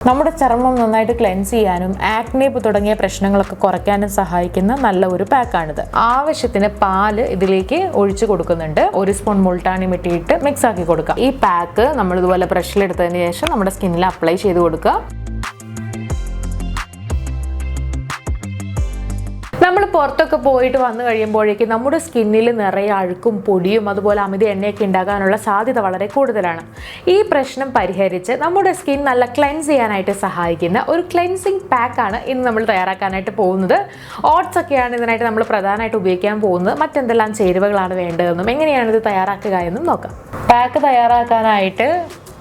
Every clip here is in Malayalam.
നമ്മുടെ ചർമ്മം നന്നായിട്ട് ക്ലെൻസ് ചെയ്യാനും ആക്നെ തുടങ്ങിയ പ്രശ്നങ്ങളൊക്കെ കുറയ്ക്കാനും സഹായിക്കുന്ന നല്ല ഒരു പാക്കാണിത്. ആവശ്യത്തിന് പാല് ഇതിലേക്ക് ഒഴിച്ചു കൊടുക്കുന്നുണ്ട്. 1 സ്പൂൺ മുൾട്ടാണി മിട്ടി ഇട്ട് മിക്സ് ആക്കി കൊടുക്കുക. ഈ പാക്ക് നമ്മൾ ഇതുപോലെ ബ്രഷിലെടുത്തതിന് ശേഷം നമ്മുടെ സ്കിന്നിൽ അപ്ലൈ ചെയ്ത് കൊടുക്കുക. നമ്മൾ പുറത്തൊക്കെ പോയിട്ട് വന്നു കഴിയുമ്പോഴേക്കും നമ്മുടെ സ്കിന്നിൽ നിറയെ അഴുക്കും പൊടിയും അതുപോലെ അമിത എണ്ണയൊക്കെ ഉണ്ടാകാനുള്ള സാധ്യത വളരെ കൂടുതലാണ്. ഈ പ്രശ്നം പരിഹരിച്ച് നമ്മുടെ സ്കിൻ നല്ല ക്ലെൻസ് ചെയ്യാനായിട്ട് സഹായിക്കുന്ന ഒരു ക്ലെൻസിങ് പാക്കാണ് ഇന്ന് നമ്മൾ തയ്യാറാക്കാനായിട്ട് പോകുന്നത്. ഓട്സ് ഒക്കെയാണ് ഇതിനായിട്ട് നമ്മൾ പ്രധാനമായിട്ട് ഉപയോഗിക്കാൻ പോകുന്നത്. മറ്റെന്തെല്ലാം ചേരുവകളാണ് വേണ്ടതെന്നും എങ്ങനെയാണ് ഇത് തയ്യാറാക്കുക എന്നും നോക്കാം. പാക്ക് തയ്യാറാക്കാനായിട്ട്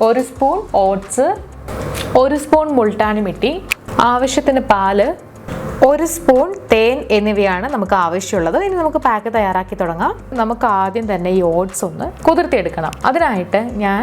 1 spoon oats, 1 spoon Multani mitti, ആവശ്യത്തിന് പാല്, 1 സ്പൂൺ തേൻ എന്നിവയാണ് നമുക്ക് ആവശ്യമുള്ളത്. ഇനി നമുക്ക് പാക്ക് തയ്യാറാക്കി തുടങ്ങാം. നമുക്ക് ആദ്യം തന്നെ ഈ ഓട്സ് ഒന്ന് കുതിർത്തിയെടുക്കണം. അതിനായിട്ട് ഞാൻ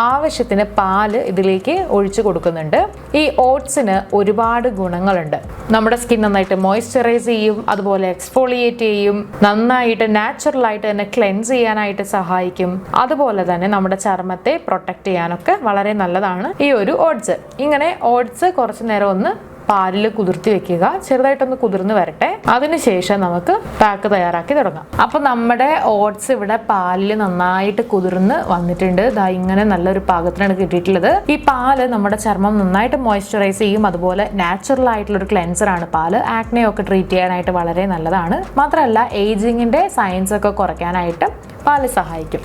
ആവശ്യത്തിന് പാല് ഇതിലേക്ക് ഒഴിച്ചു കൊടുക്കുന്നുണ്ട്. ഈ ഓട്സിന് ഒരുപാട് ഗുണങ്ങളുണ്ട്. നമ്മുടെ സ്കിൻ നന്നായിട്ട് മോയ്സ്ചറൈസ് ചെയ്യും, അതുപോലെ എക്സ്ഫോളിയേറ്റ് ചെയ്യും, നന്നായിട്ട് നാച്ചുറലായിട്ട് തന്നെ ക്ലെൻസ് ചെയ്യാനായിട്ട് സഹായിക്കും. അതുപോലെ തന്നെ നമ്മുടെ ചർമ്മത്തെ പ്രൊട്ടക്ട് ചെയ്യാനൊക്കെ വളരെ നല്ലതാണ് ഈ ഒരു ഓട്സ്. ഇങ്ങനെ ഓട്സ് കുറച്ചു നേരം ഒന്ന് പാലിൽ കുതിർത്തി വെക്കുക. ചെറുതായിട്ടൊന്ന് കുതിർന്ന് വരട്ടെ. അതിനുശേഷം നമുക്ക് പാക്ക് തയ്യാറാക്കി തുടങ്ങാം. അപ്പൊ നമ്മുടെ ഓട്സ് ഇവിടെ പാലിൽ നന്നായിട്ട് കുതിർന്ന് വന്നിട്ടുണ്ട്. ദാ ഇങ്ങനെ നല്ലൊരു പാകത്തിനാണ് കിട്ടിയിട്ടുള്ളത്. ഈ പാല് നമ്മുടെ ചർമ്മം നന്നായിട്ട് മോയ്സ്ചറൈസ് ചെയ്യും. അതുപോലെ നാച്ചുറൽ ആയിട്ടുള്ള ഒരു ക്ലെൻസർ ആണ് പാല്. ആക്നെ ഒക്കെ ട്രീറ്റ് ചെയ്യാനായിട്ട് വളരെ നല്ലതാണ്. മാത്രമല്ല ഏജിങ്ങിന്റെ സയൻസ് ഒക്കെ കുറയ്ക്കാനായിട്ട് പാല് സഹായിക്കും.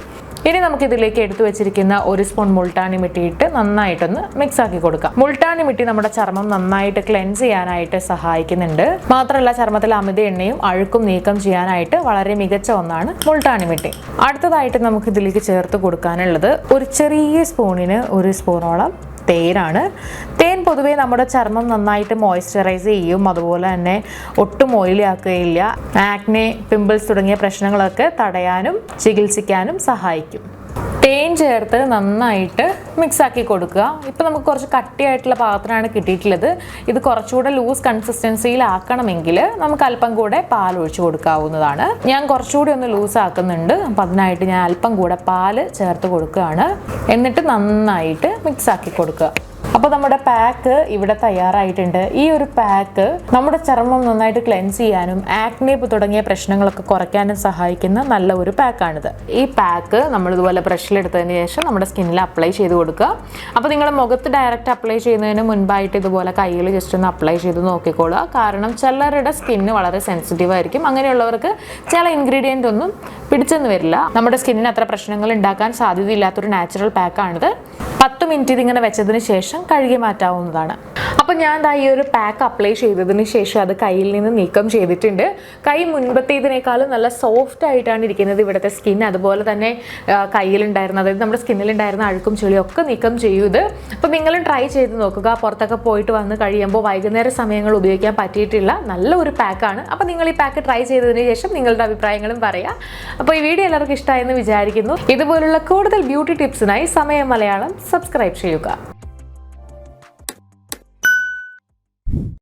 ഇനി നമുക്ക് ഇതിലേക്ക് എടുത്തു വെച്ചിരിക്കുന്ന 1 സ്പൂൺ മുൾട്ടാണി മിട്ടി ഇട്ട് നന്നായിട്ടൊന്ന് മിക്സ് ആക്കി കൊടുക്കാം. മുൾട്ടാണി മിട്ടി നമ്മുടെ ചർമ്മം നന്നായിട്ട് ക്ലെൻസ് ചെയ്യാനായിട്ട് സഹായിക്കുന്നുണ്ട്. മാത്രമല്ല ചർമ്മത്തിലെ അമിത എണ്ണയും അഴുക്കും നീക്കം ചെയ്യാനായിട്ട് വളരെ മികച്ച ഒന്നാണ് മുൾട്ടാണി മിട്ടി. അടുത്തതായിട്ട് നമുക്ക് ഇതിലേക്ക് ചേർത്ത് കൊടുക്കാനുള്ളത് ഒരു ചെറിയ സ്പൂണിന് 1 സ്പൂണോളം തേനാണ്. തേൻ പൊതുവേ നമ്മുടെ ചർമ്മം നന്നായിട്ട് മോയ്സ്ചറൈസ് ചെയ്യും. അതുപോലെ തന്നെ ഒട്ടും ഓയിലി ആക്കുകയില്ല. ആക്നെ, പിമ്പിൾസ് തുടങ്ങിയ പ്രശ്നങ്ങളൊക്കെ തടയാനും ചികിത്സിക്കാനും സഹായിക്കും. തേൻ ചേർത്ത് നന്നായിട്ട് മിക്സ് ആക്കി കൊടുക്കുക. ഇപ്പം നമുക്ക് കുറച്ച് കട്ടിയായിട്ടുള്ള പാത്രമാണ് കിട്ടിയിട്ടുള്ളത്. ഇത് കുറച്ചുകൂടെ ലൂസ് കൺസിസ്റ്റൻസിയിലാക്കണമെങ്കിൽ നമുക്ക് അല്പം കൂടെ പാൽ ഒഴിച്ചു കൊടുക്കാവുന്നതാണ്. ഞാൻ കുറച്ചുകൂടി ഒന്ന് ലൂസ് ആക്കുന്നുണ്ട്. അപ്പം അതിനായിട്ട് ഞാൻ അല്പം കൂടെ പാല് ചേർത്ത് കൊടുക്കുകയാണ്. എന്നിട്ട് നന്നായിട്ട് മിക്സ് ആക്കി കൊടുക്കുക. അപ്പോൾ നമ്മുടെ പാക്ക് ഇവിടെ തയ്യാറായിട്ടുണ്ട്. ഈ ഒരു പാക്ക് നമ്മുടെ ചർമ്മം നന്നായിട്ട് ക്ലെൻസ് ചെയ്യാനും ആക്നെ തുടങ്ങിയ പ്രശ്നങ്ങളൊക്കെ കുറയ്ക്കാനും സഹായിക്കുന്ന നല്ല ഒരു പാക്കാണിത്. ഈ പാക്ക് നമ്മളിതുപോലെ ബ്രഷിലെടുത്തതിന് ശേഷം നമ്മുടെ സ്കിന്നിൽ അപ്ലൈ ചെയ്ത് കൊടുക്കുക. അപ്പോൾ നിങ്ങൾ മുഖത്ത് ഡയറക്റ്റ് അപ്ലൈ ചെയ്യുന്നതിന് മുൻപായിട്ട് ഇതുപോലെ കയ്യിൽ ജസ്റ്റ് ഒന്ന് അപ്ലൈ ചെയ്ത് നോക്കിക്കോളുക. കാരണം ചിലരുടെ സ്കിന്ന് വളരെ സെൻസിറ്റീവ് ആയിരിക്കും. അങ്ങനെയുള്ളവർക്ക് ചില ഇൻഗ്രീഡിയൻ്റ് ഒന്നും പിടിച്ചെന്ന് വരില്ല. നമ്മുടെ സ്കിന്നിന് അത്ര പ്രശ്നങ്ങൾ ഉണ്ടാക്കാൻ സാധ്യതയില്ലാത്തൊരു നാച്ചുറൽ പാക്കാണിത്. 10 മിനിറ്റ് ഇതിങ്ങനെ വെച്ചതിന് ശേഷം കഴുകി മാറ്റാവുന്നതാണ്. അപ്പം ഞാൻ ഈ ഒരു പാക്ക് അപ്ലൈ ചെയ്തതിന് ശേഷം അത് കയ്യിൽ നിന്ന് നീക്കം ചെയ്തിട്ടുണ്ട്. കൈ മുൻപത്തേതിനേക്കാളും നല്ല സോഫ്റ്റ് ആയിട്ടാണ് ഇരിക്കുന്നത് ഇവിടുത്തെ സ്കിൻ. അതുപോലെ തന്നെ കയ്യിലുണ്ടായിരുന്ന, അതായത് നമ്മുടെ സ്കിന്നിലുണ്ടായിരുന്ന അഴുക്കും ചെളിയും ഒക്കെ നീക്കം ചെയ്യൂത്. അപ്പം നിങ്ങളും ട്രൈ ചെയ്ത് നോക്കുക. പുറത്തൊക്കെ പോയിട്ട് വന്ന് കഴിയുമ്പോൾ വൈകുന്നേര സമയങ്ങൾ ഉപയോഗിക്കാൻ പറ്റിയിട്ടുള്ള നല്ല ഒരു പാക്കാണ്. അപ്പം നിങ്ങൾ ഈ പാക്ക് ട്രൈ ചെയ്തതിന് ശേഷം നിങ്ങളുടെ അഭിപ്രായങ്ങളും പറയാം. അപ്പോൾ ഈ വീഡിയോ എല്ലാവർക്കും ഇഷ്ടമായെന്ന് വിചാരിക്കുന്നു. ഇതുപോലുള്ള കൂടുതൽ ബ്യൂട്ടി ടിപ്സിനായി സമയം മലയാളം സബ്സ്ക്രൈബ് ചെയ്യുക.